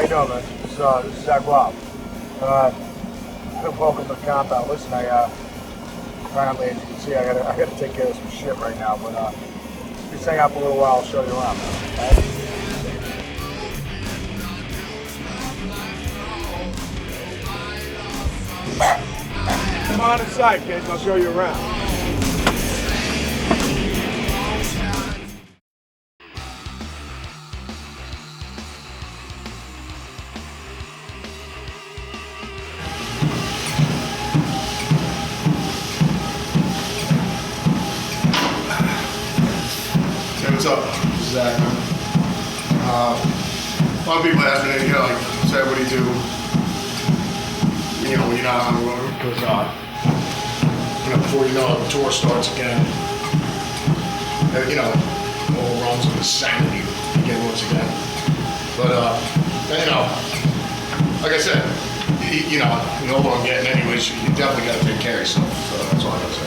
you doing, man? This is Zach Rob. Welcome to the compound. Listen, apparently, as you can see, I gotta take care of some shit right now, but just hang out for a little while, I'll show you around, man. Right? Come on inside, kids, I'll show you around. What's up? Zach. A lot of people ask me, like, Zach, what do you do? When you're not on the road, because, before you know it, the tour starts again. All runs of insanity again once again. But, like I said, you know what I'm getting anyways, you definitely got to take care of yourself. So that's all I got to say.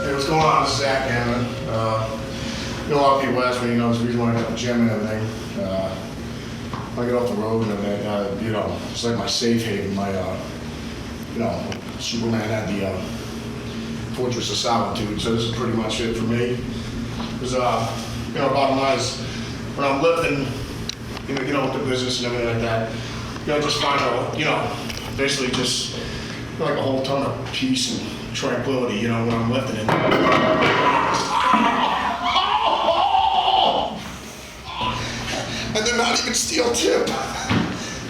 What's going on? This is Zach, man. A lot of people ask me, the reason why I got the gym and everything. When I get off the road and everything, it's like my safe haven. My, Superman had the Fortress of Solitude, so this is pretty much it for me. Because, bottom line is, when I'm lifting, with the business and everything like that, just find out, basically just like a whole ton of peace and tranquility, when I'm lifting it. And they're not even steel tip.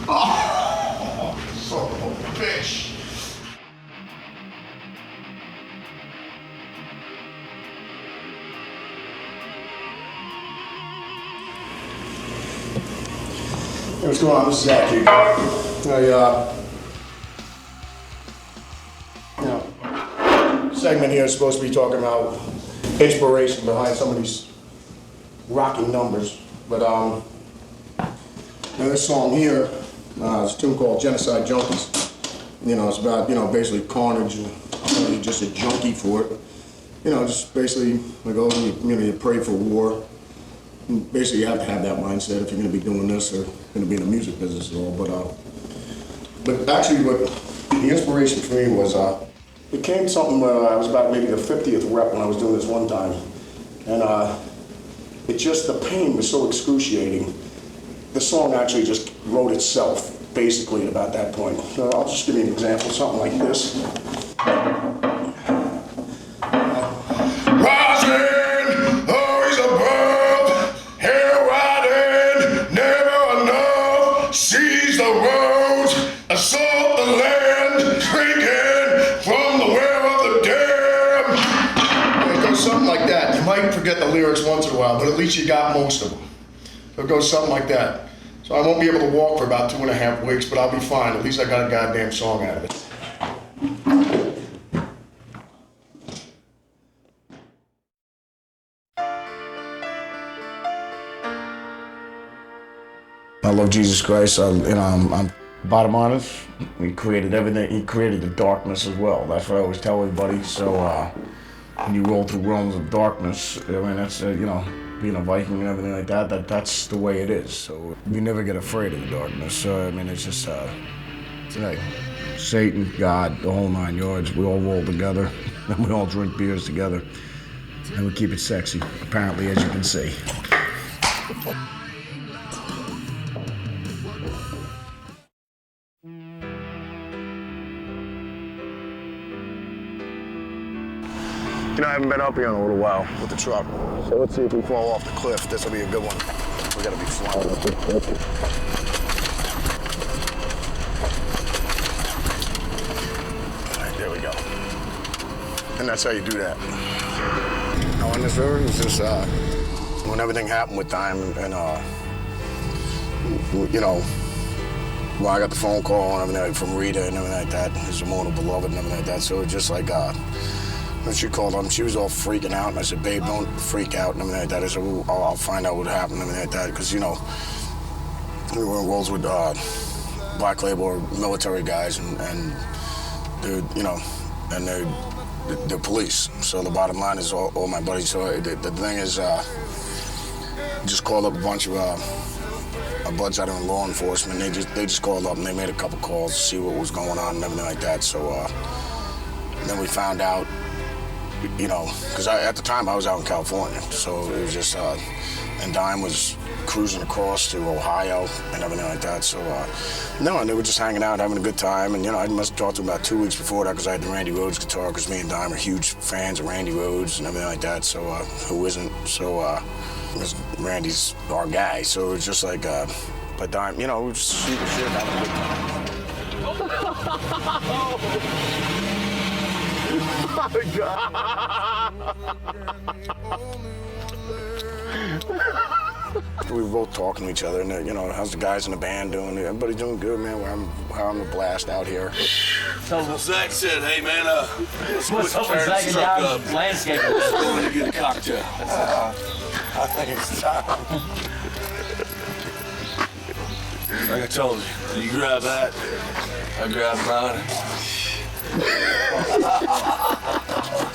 Oh, son of a bitch. Hey, what's going on? This is Zach here. Segment here is supposed to be talking about inspiration behind some of these rocking numbers, but this song here is a tune called Genocide Junkies. It's about basically carnage and you're just a junkie for it. Just basically like you pray for war. And basically, you have to have that mindset if you're going to be doing this or going to be in the music business at all. But actually, what the inspiration for me was. It came something when I was about maybe the 50th rep when I was doing this one time. And the pain was so excruciating. The song actually just wrote itself, basically, at about that point. So I'll just give you an example, something like this. Rising, always above, here riding, never enough, seize the roads, assault the land, drinking from the well of the damned. It goes something like that. You might forget the lyrics once in a while, but at least you got most of them. So it goes something like that. So I won't be able to walk for about 2.5 weeks, but I'll be fine. At least I got a goddamn song out of it. I love Jesus Christ. I'm bottom line is, he created everything. He created the darkness as well. That's what I always tell everybody. So when you roll through realms of darkness, that's being a Viking and everything like that. That's the way it is. So you never get afraid of the darkness. So it's just like Satan, God, the whole 9 yards. We all roll together, and we all drink beers together, and we keep it sexy. Apparently, as you can see. I haven't been up here in a little while with the truck. So let's see if we fall off the cliff. This will be a good one. We gotta be flying. All right, there we go. And that's how you do that. Now in this river, it's just when everything happened with time and well, I got the phone call and everything from Rita and everything like that, his immortal beloved and everything like that. So it's just like when she called him, she was all freaking out, and I said, babe, don't freak out, and everything like that. I said, well, I'll find out what happened, and everything like that, because, we were enrolled with Black Label military guys, and they're, you know, and they're police. So the bottom line is all my buddies. So the thing is, just called up a bunch of our buds out in law enforcement. They just called up and they made a couple calls to see what was going on and everything like that. So then we found out, you know, because at the time I was out in California, so it was just, and Dime was cruising across to Ohio and everything like that. So no, and they were just hanging out, having a good time. And you know, I must have talked to them about 2 weeks before that because I had the Randy Rhoads guitar, because me and Dime are huge fans of Randy Rhoads and everything like that. So who isn't? So Randy's our guy. So it was just like, but Dime, you know, we were just shooting shit, having a good time. Oh my God. We were both talking to each other, and you know, how's the guys in the band doing? Everybody doing good, man. We're having a blast out here. So Zach said, "Hey man, let's quit What's up with tearing Zach this and truck Dime up. landscaping? Let's go in and get a cocktail." I think it's time. Like I told you, you grab that, I grab mine.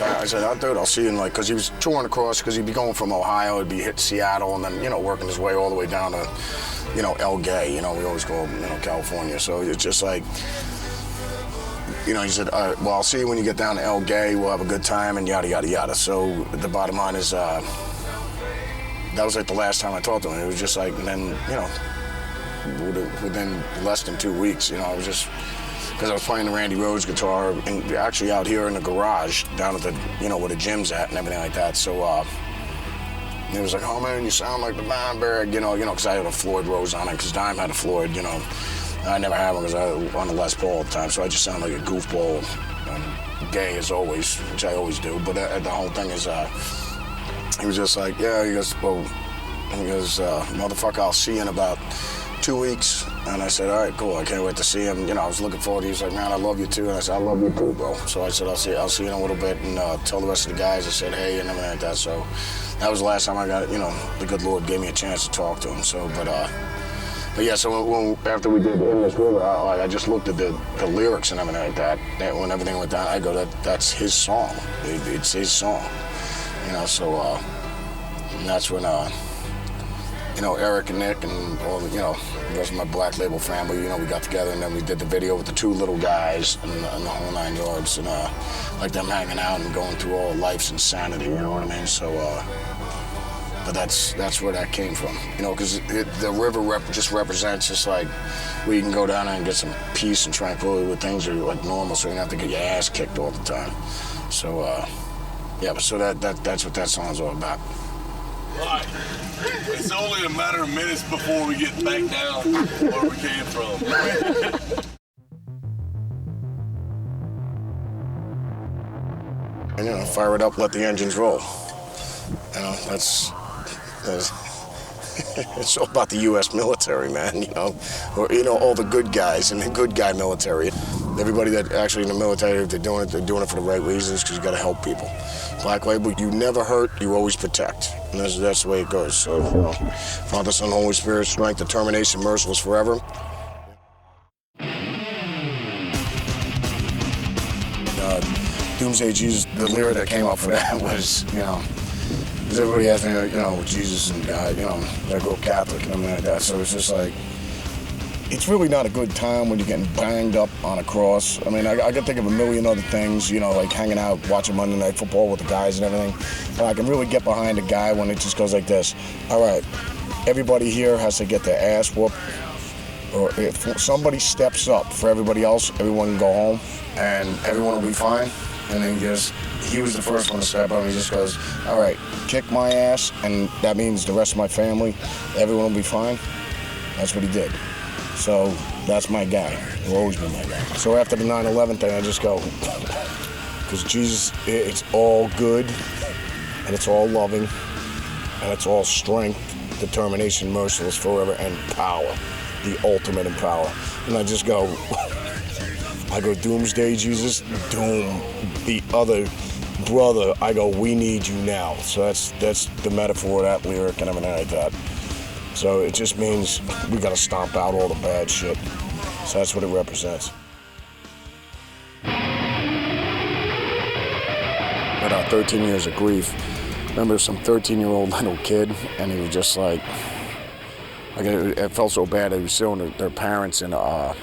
I said, oh, dude, I'll see you in, like, because he was touring across, because he'd be going from Ohio, he'd be hitting Seattle, and then, you know, working his way all the way down to, you know, El Gay, you know, we always call, you know, California. So it's just like, you know, he said, all right, well, I'll see you when you get down to El Gay, we'll have a good time, and yada, yada, yada. So the bottom line is, that was like the last time I talked to him. It was just like, and then, you know, within less than 2 weeks, you know, I was just, because I was playing the Randy Rhoads guitar, and actually out here in the garage, down at the, you know, where the gym's at and everything like that. So he was like, oh man, you sound like the Weinberg, you know, because I had a Floyd Rose on it, because Dime had a Floyd, you know. I never had one because I was on the Les Paul all the time, so I just sound like a goofball, gay as always, which I always do. But the whole thing is, he was just like, yeah, he goes, well, motherfucker, I'll see you in about 2 weeks. And I said, all right, cool, I can't wait to see him. You know, I was looking forward to it. He was like, man, I love you too. And I said, I love you too, bro. So I said, I'll see you in a little bit, and tell the rest of the guys. I said, hey, and everything like that. So that was the last time I got, you know, the good Lord gave me a chance to talk to him. So, but yeah, so after we did In This River, I just looked at the lyrics and everything like that. When everything went down, I go, that's his song. It's his song. You know, so, and that's when, you know, Eric and Nick and all the, you know, the rest of my Black Label family, you know, we got together, and then we did the video with the two little guys and the whole 9 yards, and like them hanging out and going through all life's insanity, you know what I mean? So, but that's where that came from, you know, because the river just represents just like where you can go down there and get some peace and tranquility where things are like normal, so you don't have to get your ass kicked all the time. So, yeah, but so that's what that song's all about. Right. It's only a matter of minutes before we get back down where we came from. And, you know, fire it up, let the engines roll. You know, that's it's all about the U.S. military, man, you know, or, you know, all the good guys and the good guy military. Everybody that actually in the military, if they're doing it for the right reasons, because you got to help people. Black Label, you never hurt, you always protect. And that's the way it goes. So, you know, Father, Son, Holy Spirit, strength, determination, merciless forever. Doomsday Jesus, the lyric that came up for that was, you know, because everybody has, you know, Jesus and God, you know, they go Catholic and everything like that. So it's just like, it's really not a good time when you're getting banged up on a cross. I mean, I can think of a million other things, you know, like hanging out, watching Monday Night Football with the guys and everything. And I can really get behind a guy when it just goes like this. All right, everybody here has to get their ass whooped. Or if somebody steps up for everybody else, everyone can go home and everyone will be fine. And then he was the first one to step up, and he just goes, all right, kick my ass, and that means the rest of my family, everyone will be fine. That's what he did. So that's my guy. He'll always be my guy. So after the 9/11 thing, I just go, because Jesus, it's all good, and it's all loving, and it's all strength, determination, merciless forever, and power, the ultimate in power. And I just go, Doomsday Jesus, doom the other brother. I go, we need you now. So that's the metaphor of that lyric and everything like that. So it just means we gotta stomp out all the bad shit. So that's what it represents. But 13 years of grief. Remember some 13-year-old little kid, and he was just like it felt so bad. He was showing their parents in a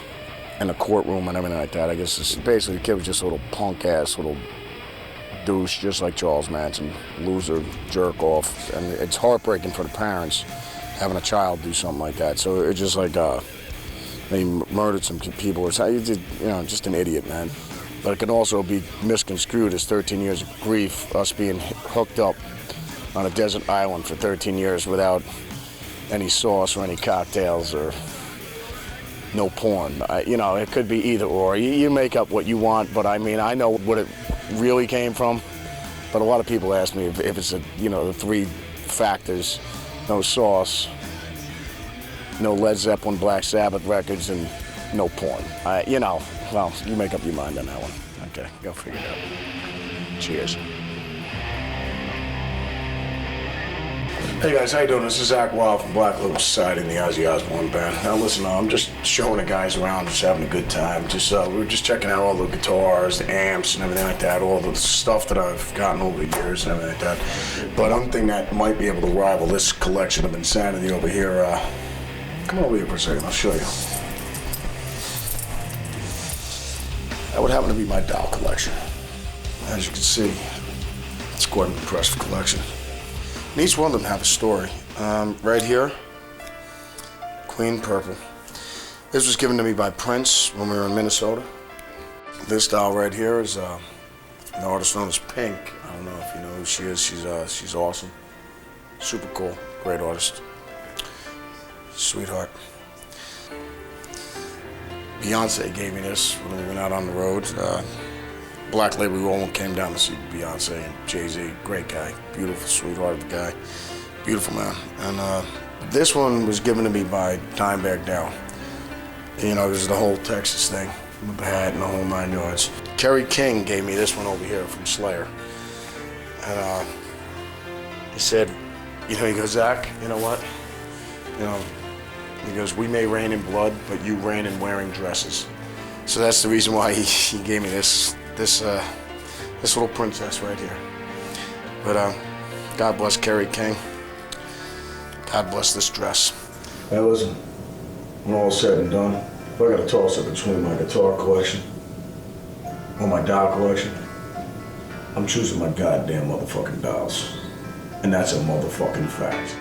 courtroom and everything like that. I guess basically the kid was just a little punk-ass little douche, just like Charles Manson, loser, jerk off. And it's heartbreaking for the parents having a child do something like that. So it's just like they murdered some people or something. Just an idiot, man. But it can also be misconstrued as 13 years of grief, us being hooked up on a desert island for 13 years without any sauce or any cocktails or no porn. It could be either or. You make up what you want, but I mean, I know what it really came from. But a lot of people ask me if it's the 3 factors: no sauce, no Led Zeppelin, Black Sabbath records, and no porn. Well, you make up your mind on that one. Okay, go figure it out. Cheers. Hey guys, how you doing? This is Zach Wild from Black Label Society and the Ozzy Osbourne Band. Now listen, I'm just showing the guys around, just having a good time. We're just checking out all the guitars, the amps, and everything like that, all the stuff that I've gotten over the years and everything like that. But one thing that might be able to rival this collection of insanity over here, come over here for a second, I'll show you. That would happen to be my doll collection. As you can see, it's quite an impressive collection. And each one of them have a story. Right here, Queen Purple. This was given to me by Prince when we were in Minnesota. This doll right here is an artist known as Pink. I don't know if you know who she is. She's awesome. Super cool. Great artist. Sweetheart. Beyonce gave me this when we went out on the road. Black Label, we all came down to see Beyonce and Jay-Z. Great guy, beautiful, sweetheart of a guy, beautiful man. And this one was given to me by Dimebag Darrell. This is the whole Texas thing, with the hat and the whole 9 yards. Kerry King gave me this one over here from Slayer. And he said, he goes, Zach, you know what? He goes, we may reign in blood, but you reign in wearing dresses. So that's the reason why he gave me this little princess right here. But God bless Kerry King. God bless this dress. Hey, listen, when all said and done, if I got a toss-up between my guitar collection or my doll collection, I'm choosing my goddamn motherfucking dolls. And that's a motherfucking fact.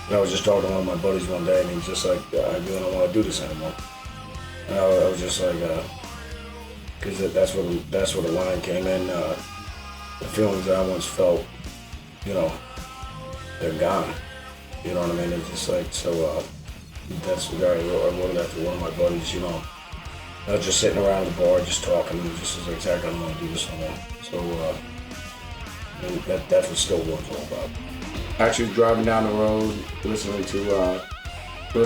I was just talking to one of my buddies one day, and he was just like, I really don't want to do this anymore. And I was just like, because that's where the line came in. The feelings that I once felt, they're gone. You know what I mean? It's just like, so that's the guy I wrote that to one of my buddies, I was just sitting around the bar, just talking, and just was like, Zach, I don't want to do this anymore. So that's what Still One's all about. Actually, driving down the road, listening to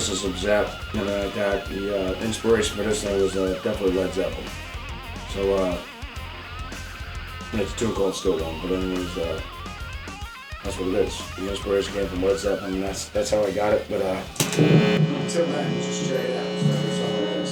some Zepp, like that. The inspiration for this thing was definitely Led Zeppelin. So it's a tune called Still One, but anyways, that's what it is. The inspiration came from Led Zeppelin, and that's how I got it. But until then, just check it out. That's all it is.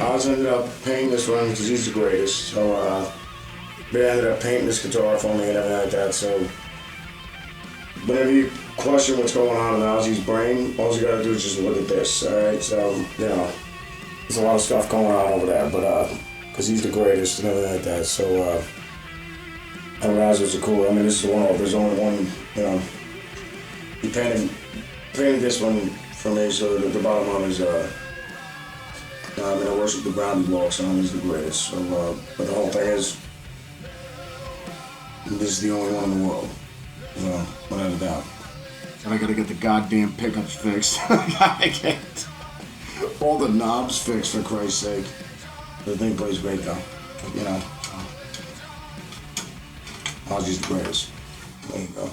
I ended up painting this one because he's the greatest. So they ended up painting this guitar for me and everything like that. So whenever you question what's going on in Ozzy's brain, all you gotta do is just look at this, alright? So, you know, there's a lot of stuff going on over there, but, because he's the greatest and everything like that, so, Razors are cool. I mean, this is one, there's only one, you know, he painted this one for me, so the bottom line is, I mean, I worship the Brownie Blocks, and he's the greatest, so, but the whole thing is, this is the only one in the world, so, without a doubt. And I gotta get the goddamn pickups fixed. I gotta get all the knobs fixed, for Christ's sake. The thing plays great, though, you know. Ozzy's the greatest. There you go.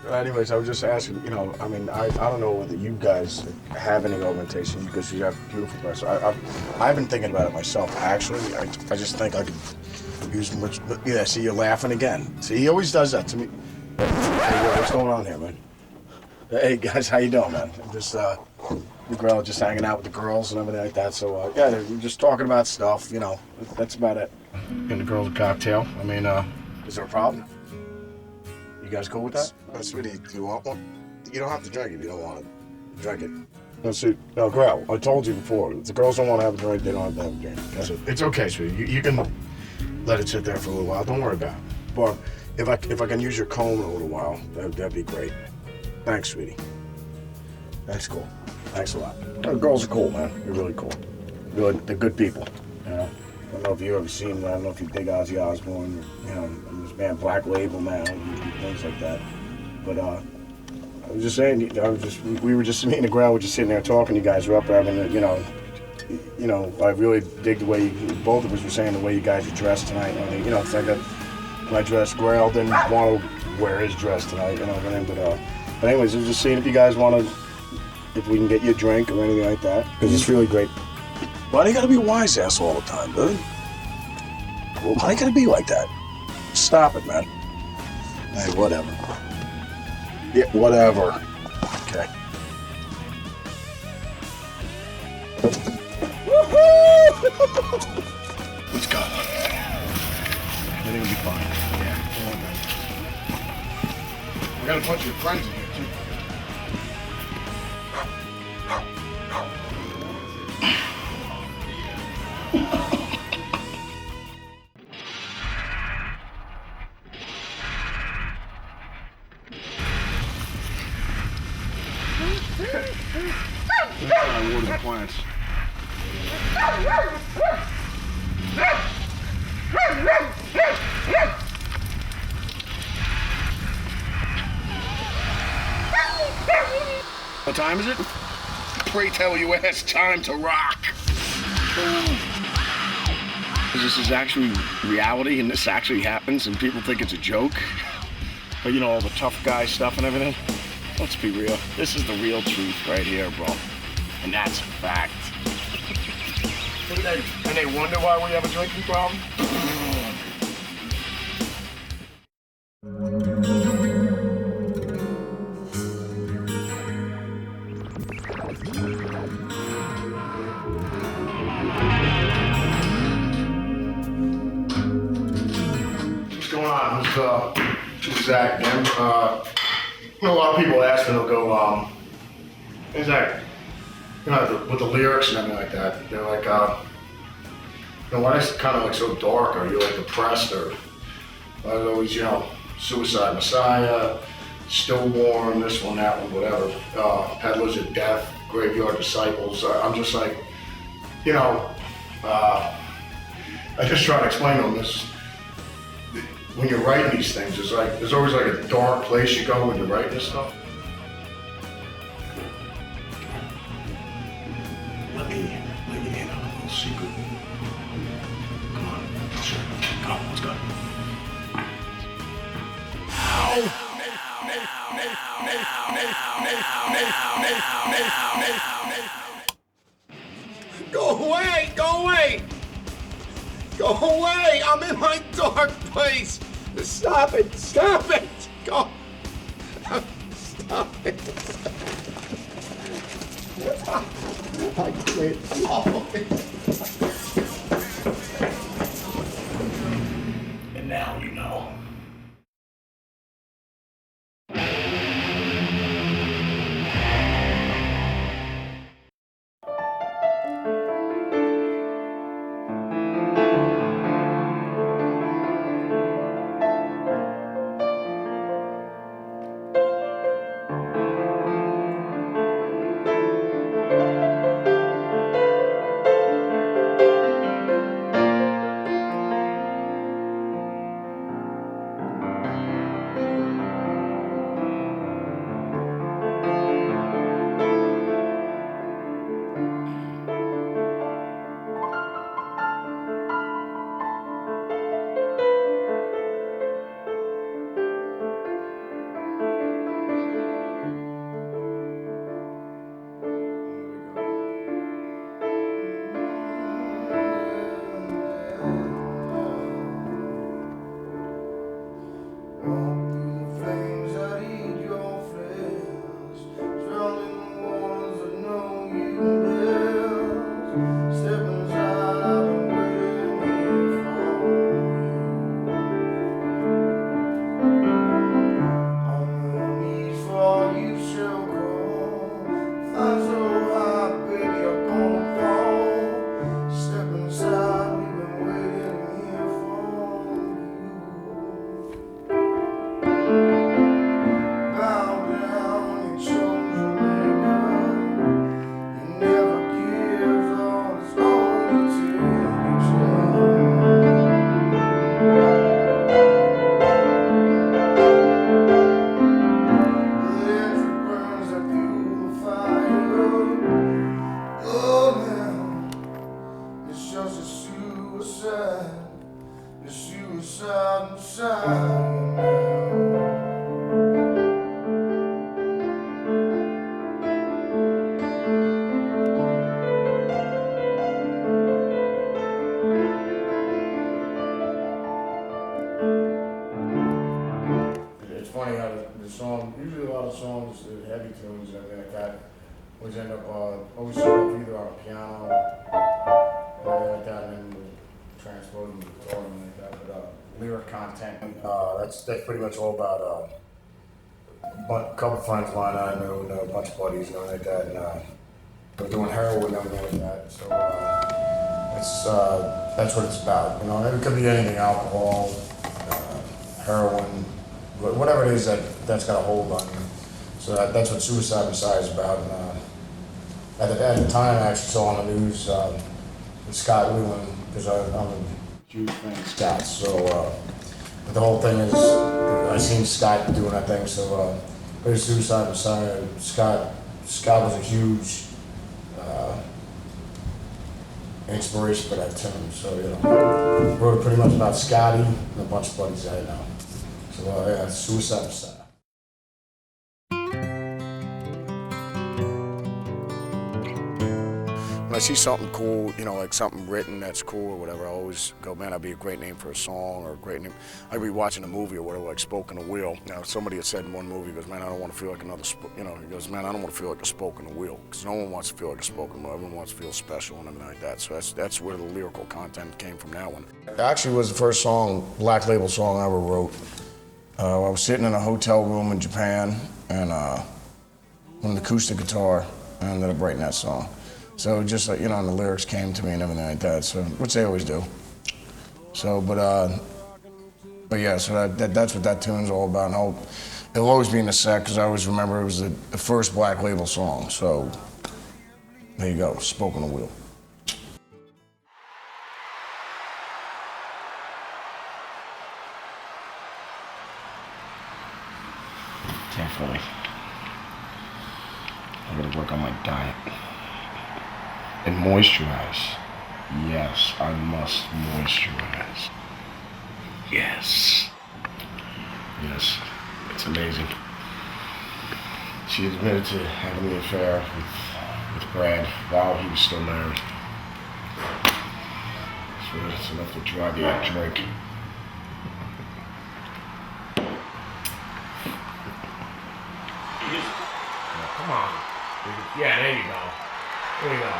Anyways, I was just asking, you know, I mean, I don't know whether you guys have any augmentation because you have beautiful breasts. I've been thinking about it myself, actually. I just think I could use much, yeah, see, you're laughing again. See, he always does that to me. Hey, what's going on here, man? Hey, guys, how you doing, man? I'm just, the girl just hanging out with the girls and everything like that. So, yeah, we're just talking about stuff, you know, that's about it. Getting the girls a cocktail. I mean, is there a problem? You guys cool with that? Sweetie, do you want one? You don't have to drink it if you don't want to drink it. No, see, no, girl, I told you before, if the girls don't want to have a drink, they don't have to have a drink. That's it. It's okay, sweetie. You can let it sit there for a little while. Don't worry about it. But if I can use your comb in a little while, that'd be great. Thanks, sweetie. That's cool. Thanks a lot. The girls are cool, man. They're really cool. They're good people, you know? I don't know if you've ever seen them. I don't know if you dig Ozzy Osbourne, or, you know, this band Black Label now, and things like that. But I was just saying, we were just me and the ground were just sitting there talking. You guys were up having, you know, I really dig the way both of us were saying the way you guys are dressed tonight. I mean, you know, it's like when I dressed, Grail didn't want to wear his dress tonight, you know what I mean? But anyways, I was just seeing if you guys want to, if we can get you a drink or anything like that, because it's really great. Why do you gotta be a wise ass all the time, dude? Why do you gotta be like that? Stop it, man. Hey, whatever. Yeah, whatever. Okay. Let's go. Everything will be fine. Yeah. We got a bunch of your friends in here, too. That's how I water the plants. What time is it? Pray tell you it's time to rock. This is actually reality and this actually happens and people think it's a joke. But you know, all the tough guy stuff and everything. Let's be real. This is the real truth right here, bro. And that's a fact. And they wonder why we have a drinking problem? What's going on? This is Zach again. A lot of people ask me, they'll go, hey Zach, with the lyrics and everything like that, they're like, why is it kind of like so dark? Are you like depressed or I was always, Suicide Messiah, Stillborn, this one, that one, whatever, Peddlers of Death, Graveyard Disciples. I'm just like, I just try to explain to them this. When you're writing these things, there's always like a dark place you go when you're writing this stuff. Let me in on a little secret. Come on, come on, let's go. Go away! Go away! Go away! I'm in my dark place! Stop it! Stop it! Go! Stop it! I quit. Oh. And now you know. It's funny how the song, usually a lot of songs, the heavy tunes and everything like that, always end up, always start off either on a piano, or anything like that, and then we transpose them to guitar and like that, but lyric content, that's pretty much all about, a couple friends of mine I know, and a bunch of buddies and everything like that, and they're doing heroin and everything like that, so that's what it's about, it could be anything, alcohol, heroin, whatever it is that's got a hold on you. So that's what Suicide Messiah is about. And, at the time, I actually saw on the news with Scott Whelan, because I'm a huge fan of Scott. So but the whole thing is, I seen Scott doing that thing. So there's Suicide Messiah. Scott was a huge inspiration for that tune. So wrote it pretty much about Scotty and a bunch of buddies I know. So yeah, Suicide Messiah. I see something cool, you know, like something written that's cool or whatever, I always go, man, that'd be a great name for a song or a great name. I'd be watching a movie or whatever, like Spoken Wheel. Now, somebody had said in one movie, he goes, man, I don't want to feel like another, you know, he goes, man, I don't want to feel like a spoken wheel, because no one wants to feel like a spoken wheel. Everyone wants to feel special and everything like that. So that's where the lyrical content came from that one. It actually was the first song, Black Label song I ever wrote. I was sitting in a hotel room in Japan, and with an acoustic guitar, I ended up writing that song. So just like, you know, and the lyrics came to me and everything like that, so, which they always do. So, but yeah, so that's what that tune's all about. And it'll always be in the set, because I always remember it was the first Black Label song. So there you go, Spoken Wheel. Definitely. I gotta work on my diet. And moisturize. Yes, I must moisturize. Yes. Yes, it's amazing. She admitted to having an affair with Brad while he was still married. So that's enough to drive you to drink. Come on. Yeah, there you go. There you go.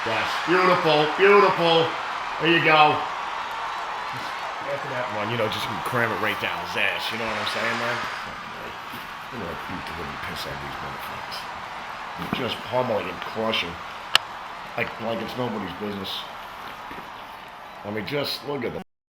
Yes. Beautiful, beautiful. There you go. Just after that one, you know, just cram it right down his ass. You know what I'm saying, man? You know, beat the living piss out of these motherfuckers. Just pummeling and crushing. Like it's nobody's business. I mean, just look at them.